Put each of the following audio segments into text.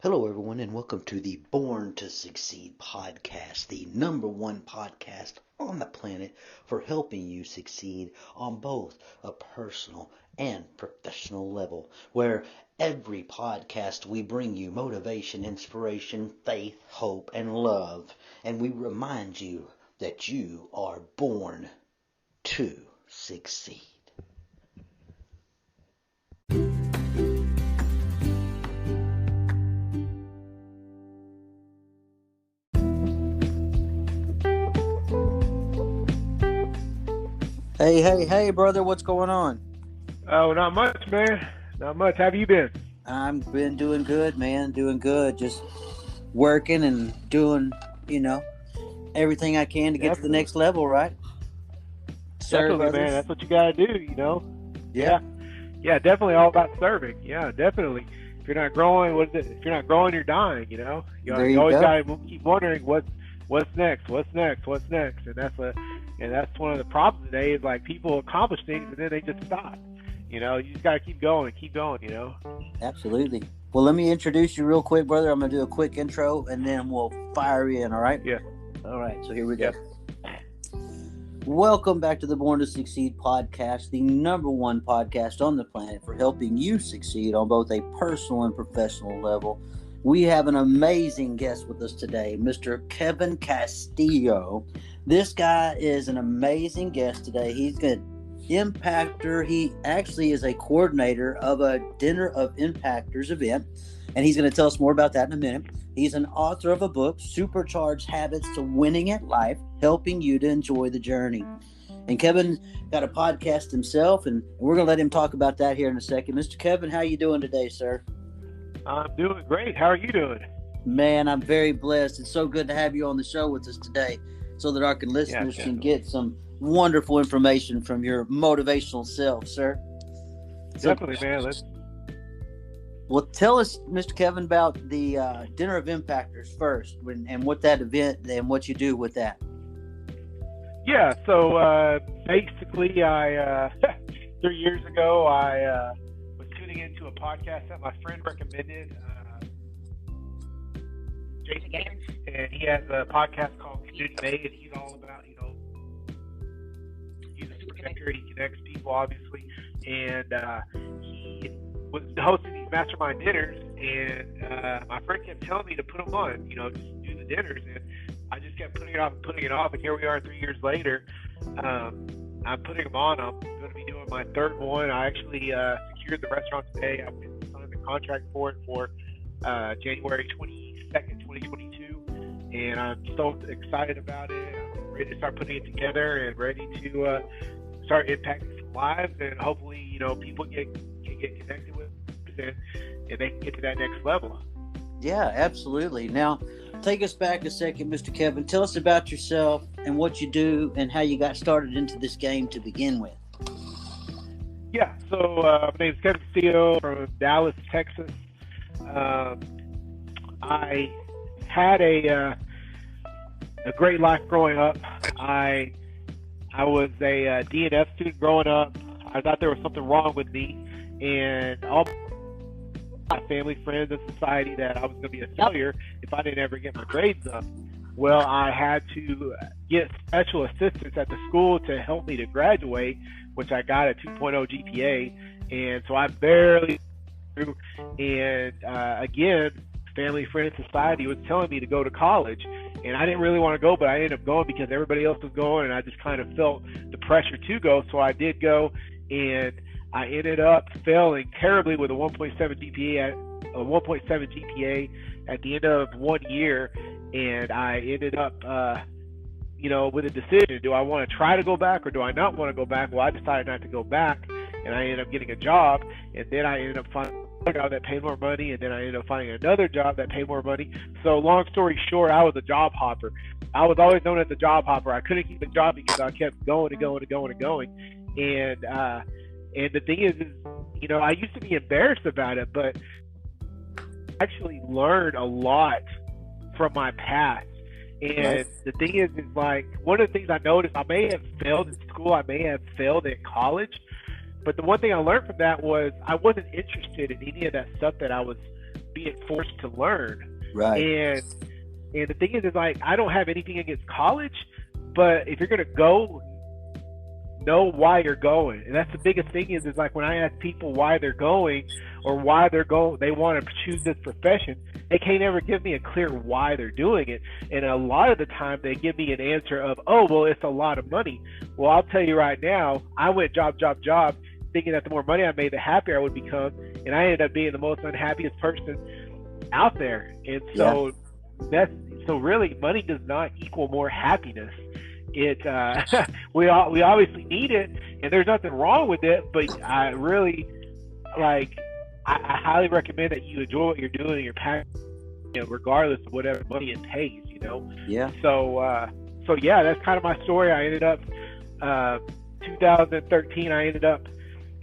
Hello, everyone, and welcome to the Born to Succeed podcast, the number one podcast on the planet for helping you succeed on both a personal and professional level. Where every podcast we bring you motivation, inspiration, faith, hope, and love, and we remind you that you are born to succeed. Hey, brother, what's going on? Oh, not much, man. Not much. How have you been? I've been doing good, man. Doing good. Just working and doing, everything I can to get to the next level, right? Definitely, Serve man. others. That's what you gotta do, Yeah. Yeah, definitely all about serving. Yeah, definitely. If you're not growing, if you're not growing, you're dying. You There you you always go. gotta keep wondering what's next, and that's one of the problems today is like people accomplish things and then they just stop. You just gotta keep going. Absolutely. Well, let me introduce you real quick, brother. I'm going to do a quick intro, and then we'll fire you in, all right? Yeah. All right, so here we go. Yeah. Welcome back to the Born to Succeed podcast, the number one podcast on the planet for helping you succeed on both a personal and professional level. We have an amazing guest with us today, Mr. Kevin Castillo. This guy is an amazing guest today. He's an impactor. He actually is a coordinator of a Dinner of Impactors event, and he's going to tell us more about that in a minute. He's an author of a book, Supercharged Habits to Winning at Life, helping you to enjoy the journey. And Kevin got a podcast himself, and we're going to let him talk about that here in a second. Mr. Kevin, how you doing today, sir? I'm doing great. How are you doing? Man, I'm very blessed. It's so good to have you on the show with us today so that our listeners can get some wonderful information from your motivational self, sir. Definitely, man. Well, tell us, Mr. Kevin, about the Dinner of Impactors first, and what that event and what you do with that. Yeah, so basically, I 3 years ago, I was tuning into a podcast that my friend recommended, Jason Gaines, and he has a podcast called Community Made, and he's all about, he's a super connector, he connects people, obviously, and he was hosting these mastermind dinners, and my friend kept telling me to put them on, just do the dinners, and I just kept putting it off, and here we are 3 years later. I'm putting them on. I'm going to be doing my third one. I actually secured the restaurant today. I've been signing the contract for it for January 22nd, 2022, and I'm so excited about it. I'm ready to start putting it together and ready to start impacting some lives, and hopefully, people can get connected with it and they can get to that next level. Yeah, absolutely. Now, take us back a second, Mr. Kevin. Tell us about yourself and what you do and how you got started into this game to begin with. Yeah, so my name is Kevin Castillo from Dallas, Texas. I had a great life growing up. I was a D&F student growing up. I thought there was something wrong with me, and all my family, friends, and society that I was going to be a failure if I didn't ever get my grades up. Well, I had to get special assistance at the school to help me to graduate, which I got a 2.0 GPA, and so I barely through. And again, family, friends, society was telling me to go to college, and I didn't really want to go, but I ended up going because everybody else was going, and I just kind of felt the pressure to go, so I did go, and I ended up failing terribly with a 1.7 GPA at the end of 1 year, and I ended up, with a decision. Do I want to try to go back or do I not want to go back? Well, I decided not to go back, and I ended up getting a job, and then I ended up finding a job that paid more money, and then I ended up finding another job that paid more money. So long story short, I was a job hopper. I was always known as a job hopper. I couldn't keep a job because I kept going and going and going and going. And the thing is, I used to be embarrassed about it, but I actually learned a lot from my past. And the thing is like, one of the things I noticed, I may have failed in school, I may have failed in college, but the one thing I learned from that was I wasn't interested in any of that stuff that I was being forced to learn. Right. And the thing is like, I don't have anything against college, but if you're going to go, know why you're going. And that's the biggest thing is like when I ask people why they're going or why they're going, they want to choose this profession, they can't ever give me a clear why they're doing it. And a lot of the time they give me an answer of, oh, well, it's a lot of money. Well, I'll tell you right now, I went job, thinking that the more money I made, the happier I would become. And I ended up being the most unhappiest person out there. And so so really money does not equal more happiness. It we obviously need it, and there's nothing wrong with it, but I really I highly recommend that you enjoy what you're doing and you're passionate, regardless of whatever money it pays, So yeah, that's kind of my story. I ended up 2013 I ended up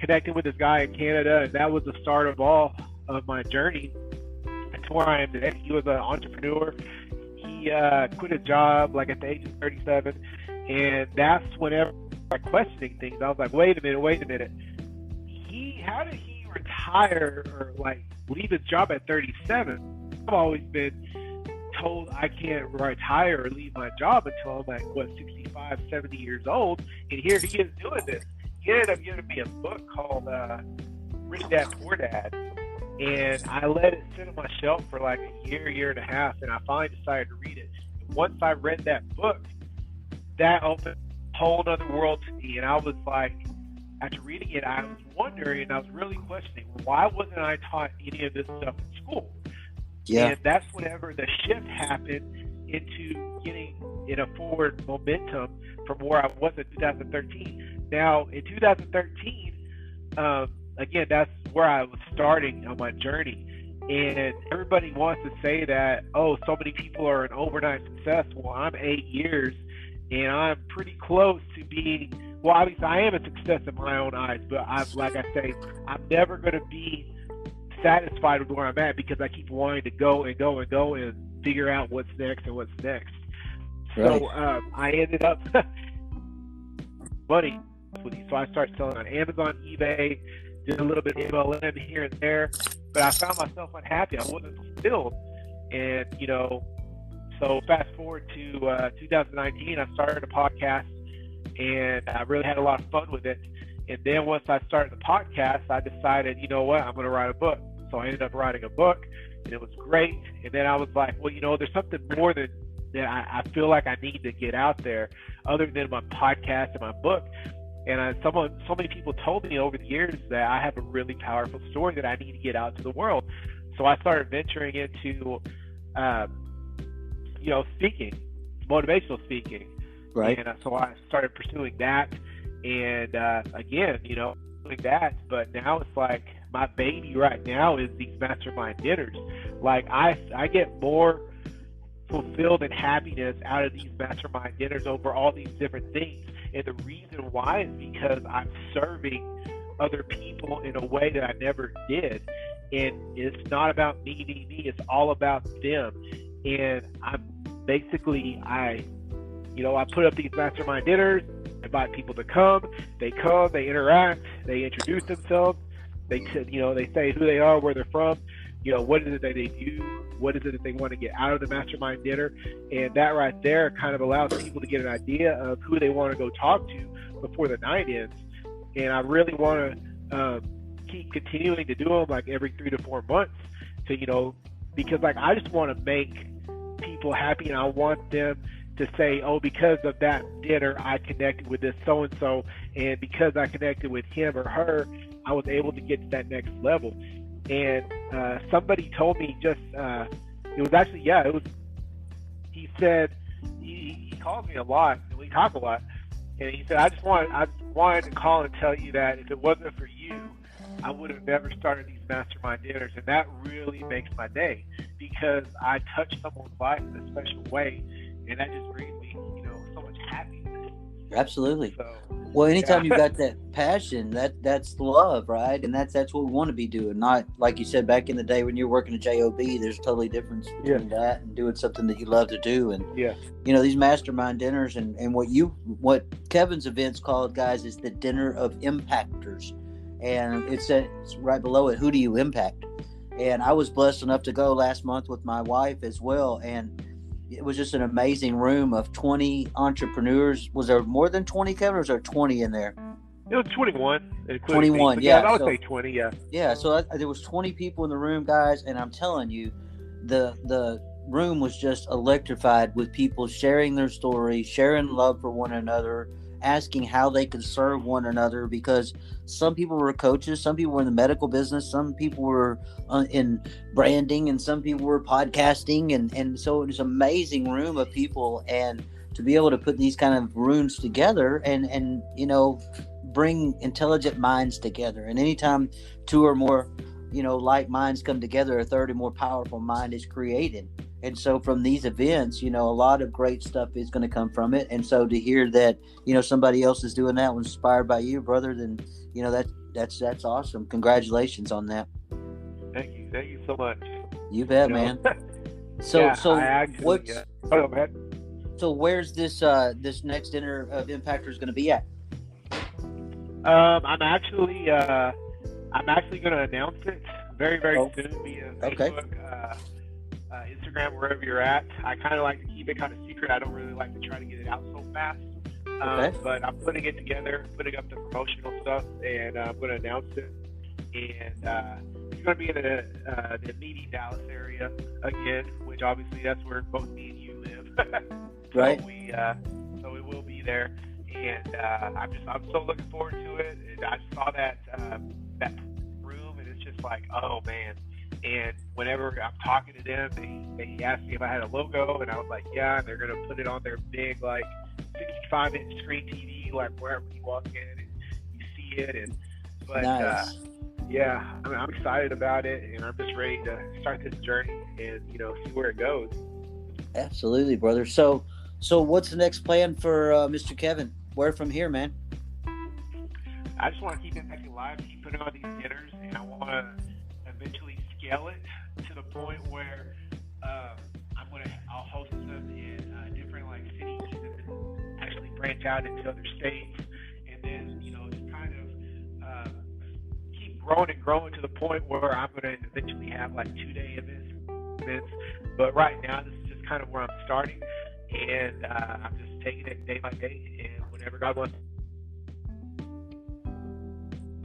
connecting with this guy in Canada, and that was the start of all of my journey to where I am today. He was an entrepreneur. He quit a job at the age of 37, and that's whenever I started questioning things. I was like, wait a minute. How did he retire or leave his job at 37? I've always been told I can't retire or leave my job until I'm 65, 70 years old, and here he is doing this. He ended up giving me a book called Rich Dad Poor Dad. And I let it sit on my shelf for a year and a half, and I finally decided to read it. And once I read that book, that opened a whole other world to me. And I was after reading it, I was wondering, and I was really questioning, why wasn't I taught any of this stuff in school? Yeah. And that's whenever the shift happened into getting in a forward momentum from where I was in 2013. Now, in 2013, again, that's where I was starting on my journey. And everybody wants to say that, oh, so many people are an overnight success. Well, I'm 8 years, and I'm pretty close to being, well, obviously I am a success in my own eyes, but I'm never going to be satisfied with where I'm at because I keep wanting to go and figure out what's next. Right. So I ended up money with you. So I started selling on Amazon, eBay, did a little bit of MLM here and there, but I found myself unhappy. I wasn't fulfilled. And, so fast forward to 2019, I started a podcast, and I really had a lot of fun with it. And then once I started the podcast, I decided, you know what, I'm going to write a book. So I ended up writing a book, and it was great. And then I was like, well, there's something more that I feel like I need to get out there other than my podcast and my book. And so many people told me over the years that I have a really powerful story that I need to get out to the world. So I started venturing into, speaking, motivational speaking. Right. And so I started pursuing that. And again, doing that. But now it's my baby right now is these mastermind dinners. I get more fulfilled and happiness out of these mastermind dinners over all these different things. And the reason why is because I'm serving other people in a way that I never did. And it's not about me. It's all about them. And I'm basically, I put up these mastermind dinners, invite people to come, they interact, they introduce themselves, they say who they are, where they're from, what is it that they do, what is it that they want to get out of the mastermind dinner. And that right there kind of allows people to get an idea of who they want to go talk to before the night ends. And I really want to keep continuing to do them every 3 to 4 months to, because I just want to make people happy, and I want them to say, oh, because of that dinner, I connected with this so-and-so, and because I connected with him or her, I was able to get to that next level. And somebody told me he said, he calls me a lot, and we talk a lot, and he said, I wanted to call and tell you that if it wasn't for you, I would have never started these mastermind dinners. And that really makes my day, because I touch someone's life in a special way, and that just brings me, so much happiness. Absolutely. So, well, anytime you've got that passion, that's love, right? And that's what we want to be doing. Not like you said back in the day when you're working a job. There's a totally difference between that and doing something that you love to do. And these mastermind dinners and what Kevin's events called, guys, is the dinner of impactors. And it's right below it, who do you impact? And I was blessed enough to go last month with my wife as well. And it was just an amazing room of 20 entrepreneurs. Was there more than 20, Kevin, or was there 20 in there? It was 21, including 21, me. yeah. I would So, say 20, yeah. yeah, so there was 20 people in the room, guys, and I'm telling you, the room was just electrified with people sharing their story, sharing love for one another, asking how they could serve one another, because some people were coaches, some people were in the medical business, some people were in branding, and some people were podcasting, and so it was an amazing room of people. And to be able to put these kind of rooms together and bring intelligent minds together, and anytime two or more like minds come together, a third and more powerful mind is created. And so from these events, a lot of great stuff is going to come from it. And so to hear that, somebody else is doing that was inspired by you, brother, then, that's awesome. Congratulations on that. Thank you so much. You bet, man. So, yeah, so actually, what's, oh, man. So where's this next dinner of Impactors going to be at? I'm actually going to announce it very, very soon via Facebook, Instagram, wherever you're at. I kind of like to keep it kind of secret. I don't really like to try to get it out so fast. But I'm putting it together, putting up the promotional stuff, and I'm going to announce it. And it's going to be in the immediate Dallas area again, which obviously that's where both me and you live. Right. So it will be there. And I'm so looking forward to it. And I saw that room, and it's just like, oh man. And whenever I'm talking to them, they asked me if I had a logo, and I was like, yeah. And they're gonna put it on their big 65-inch screen TV, wherever you walk in and you see it. Nice. Yeah, I'm excited about it, and I'm just ready to start this journey and see where it goes. Absolutely, brother. So what's the next plan for Mr. Kevin? Where from here, man? I just want to keep impacting lives, keep putting on these dinners, and I want to eventually scale it to the point where I'll host them in different cities, and actually branch out into other states, and then just kind of keep growing and growing to the point where I'm going to eventually have 2-day events. But right now, this is just kind of where I'm starting. And I'm just taking it day by day, and whenever God wants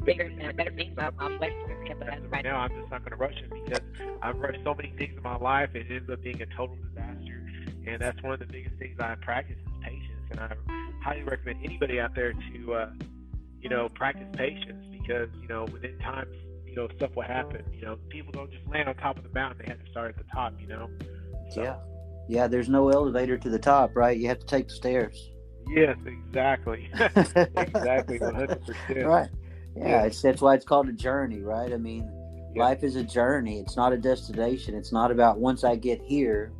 bigger and better things, I'm waiting for him. But right now, I'm just not going to rush it, because I've rushed so many things in my life, and it ends up being a total disaster. And that's one of the biggest things I practice is patience. And I highly recommend anybody out there to, practice patience, because, within times, stuff will happen. People don't just land on top of the mountain; they have to start at the top. So. Yeah, there's no elevator to the top, right? You have to take the stairs. Yes, exactly. Exactly, 100%. Right. Yeah, that's why it's called a journey, right? I mean, life is a journey. It's not a destination. It's not about once I get here.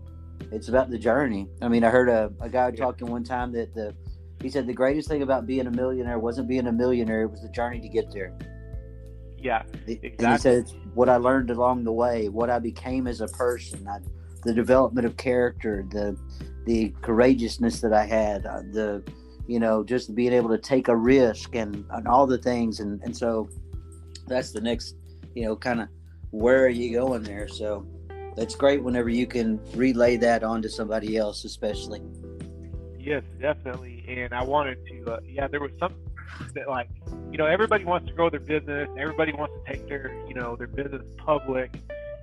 It's about the journey. I mean, I heard a guy talking one time that he said the greatest thing about being a millionaire wasn't being a millionaire. It was the journey to get there. Yeah, exactly. And he said it's what I learned along the way, what I became as a person, the development of character, the courageousness that I had, just being able to take a risk and all the things. And so that's the next, kind of where are you going there? So that's great whenever you can relay that onto somebody else, especially. Yes, definitely. And I wanted to, there was something that everybody wants to grow their business. Everybody wants to take their business public.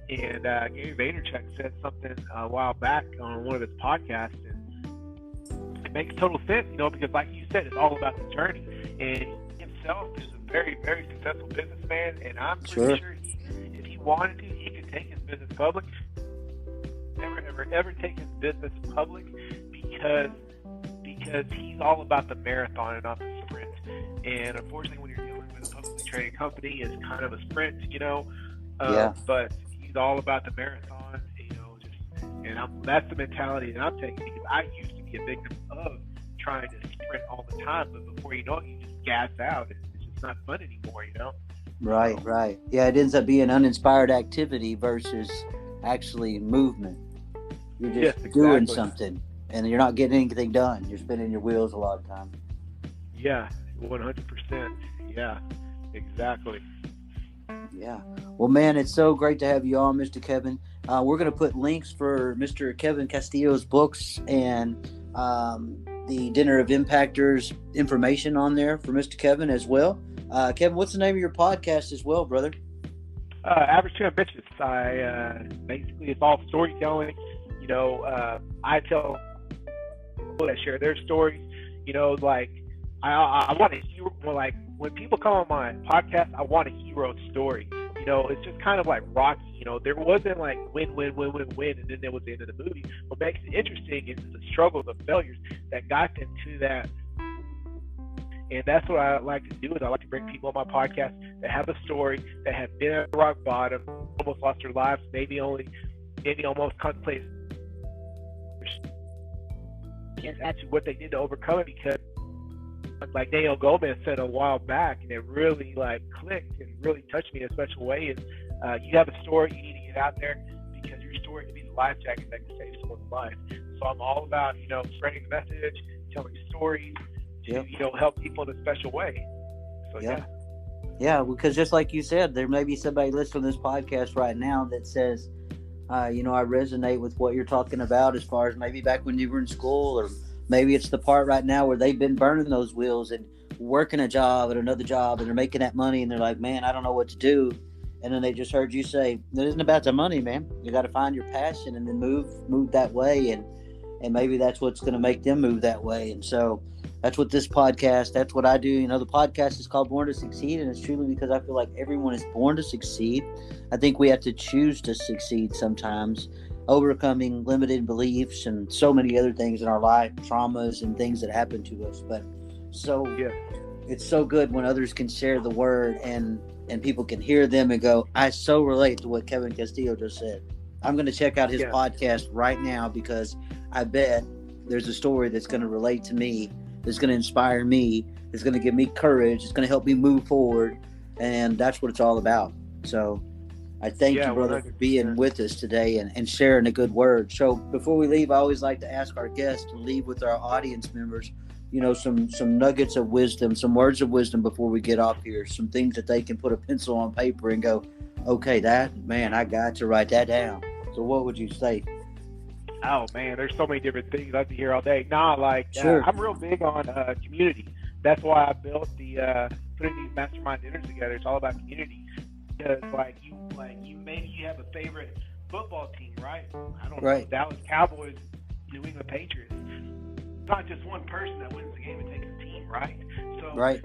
And Gary Vaynerchuk said something a while back on one of his podcasts, and it makes total sense, because like you said, it's all about the journey. And himself is a very, very successful businessman, and I'm pretty sure if he wanted to, he could take his business public. Ever take his business public, because he's all about the marathon and not the sprint. And unfortunately, when you're dealing with a publicly traded company, it's kind of a sprint, but he's all about the marathon, that's the mentality that I'm taking, because I used to be a victim of trying to sprint all the time, but before you know it, you just gas out. It's just not fun anymore, Right. Yeah, it ends up being uninspired activity versus actually movement. You're just doing something, and you're not getting anything done. You're spinning your wheels a lot of time. Yeah, 100%. Yeah, exactly. Yeah. Well, man, it's so great to have you on, Mr. Kevin. We're going to put links for Mr. Kevin Castillo's books and the Dinner of Impactors information on there for Mr. Kevin as well. Kevin, what's the name of your podcast as well, brother? Average Two Ambitious. Basically, it's all storytelling. I tell people that share their stories. Like I want a hero. Well, like when people come on my podcast, I want a hero story. It's just kind of like Rocky. There wasn't like win, and then there was the end of the movie. What makes it interesting is the struggles, the failures that got them to that. And that's what I like to do. Is I like to bring people on my podcast that have a story, that have been at rock bottom, almost lost their lives, maybe almost contemplated actually what they did to overcome it. Because, like Daniel Gomez said a while back, and it really like clicked and really touched me in a special way. Is you have a story, you need to get out there because your story can be the life jacket that can save someone's life. So I'm all about spreading the message, telling stories. To help people in a special way. So yeah, because just like you said, there may be somebody listening to this podcast right now that says, I resonate with what you're talking about as far as maybe back when you were in school, or maybe it's the part right now where they've been burning those wheels and working a job and another job, and they're making that money, and they're like, man, I don't know what to do. And then they just heard you say, it isn't about the money, man. You got to find your passion and then move that way, and maybe that's what's going to make them move that way. And so that's what this podcast, that's what I do. The podcast is called Born to Succeed, and it's truly because I feel like everyone is born to succeed. I think we have to choose to succeed sometimes, overcoming limited beliefs and so many other things in our life, traumas and things that happen to us. But it's so good when others can share the word and people can hear them and go, I so relate to what Kevin Castillo just said. I'm going to check out his podcast right now because I bet there's a story that's going to relate to me, that's going to inspire me, that's going to give me courage, it's going to help me move forward, and that's what it's all about. So I thank you, brother, 100%. For being with us today and sharing a good word. So before we leave, I always like to ask our guests to leave with our audience members, some nuggets of wisdom, some words of wisdom before we get off here, some things that they can put a pencil on paper and go, okay, I got to write that down. So what would you say? Oh man, there's so many different things I'd be here all day. Sure. I'm real big on community. That's why I built putting these mastermind dinners together. It's all about community. Because maybe you have a favorite football team, right? I don't know, Dallas Cowboys, New England Patriots. It's not just one person that wins the game; it takes a team, right? So, and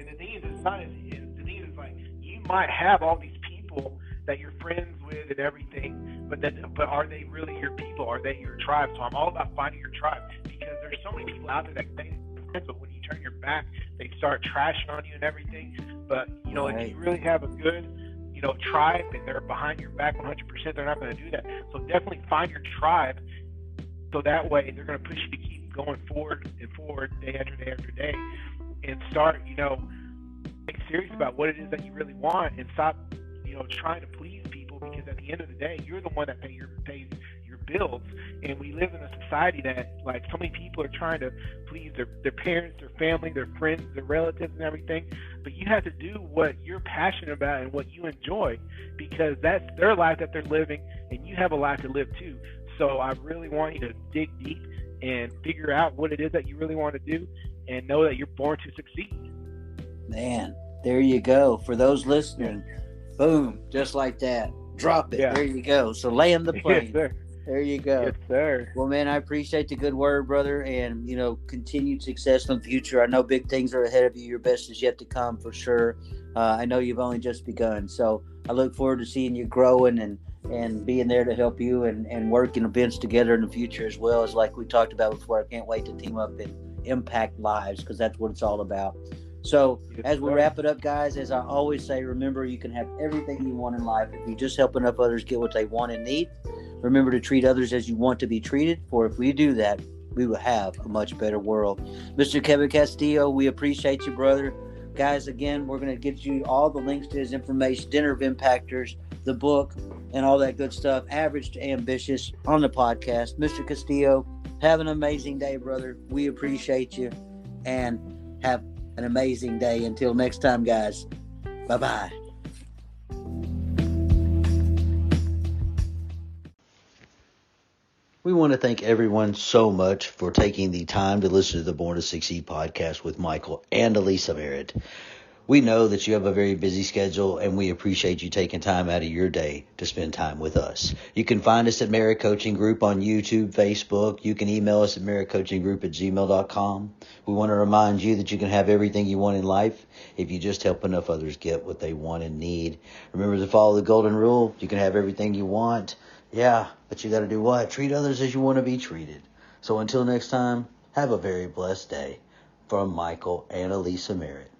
the thing is, like you might have all these people that you're friends with and everything, but are they really your people? Are they your tribe? So I'm all about finding your tribe, because there's so many people out there that say friends, but when you turn your back, they start trashing on you and everything. But if you really have a good tribe and they're behind your back 100%, they're not going to do that. So definitely find your tribe, so that way they're going to push you to keep going forward day after day after day, and start get serious about what it is that you really want, and stop trying to please people, because at the end of the day, you're the one that pays your bills. And we live in a society that, like, so many people are trying to please their parents, their family, their friends, their relatives and everything. But you have to do what you're passionate about and what you enjoy, because that's their life that they're living, and you have a life to live too. So I really want you to dig deep and figure out what it is that you really want to do, and know that you're born to succeed. Man, there you go. For those listening, boom, just like that. Drop it. Yeah. There you go. So land the plane. Yes, sir. There you go. Yes, sir. Well, man, I appreciate the good word, brother, and, continued success in the future. I know big things are ahead of you. Your best is yet to come, for sure. I know you've only just begun. So I look forward to seeing you growing and being there to help you and working events together in the future, as well as, like we talked about before. I can't wait to team up and impact lives, because that's what it's all about. So as we wrap it up, guys, as I always say, remember, you can have everything you want in life if you just help enough others get what they want and need. Remember to treat others as you want to be treated, for if we do that, we will have a much better world. Mr. Kevin Castillo, we appreciate you, brother. Guys, again, we're going to get you all the links to his information, Dinner of Impactors, the book, and all that good stuff, Average to Ambitious, on the podcast. Mr. Castillo, have an amazing day, brother. We appreciate you, and have an amazing day. Until next time, guys. Bye-bye. We want to thank everyone so much for taking the time to listen to the Born to Succeed podcast with Michael and Elisa Merritt. We know that you have a very busy schedule, and we appreciate you taking time out of your day to spend time with us. You can find us at Merritt Coaching Group on YouTube, Facebook. You can email us at merrittcoachinggroup@gmail.com. We want to remind you that you can have everything you want in life if you just help enough others get what they want and need. Remember to follow the golden rule. You can have everything you want. Yeah, but you got to do what? Treat others as you want to be treated. So until next time, have a very blessed day. From Michael and Elisa Merritt.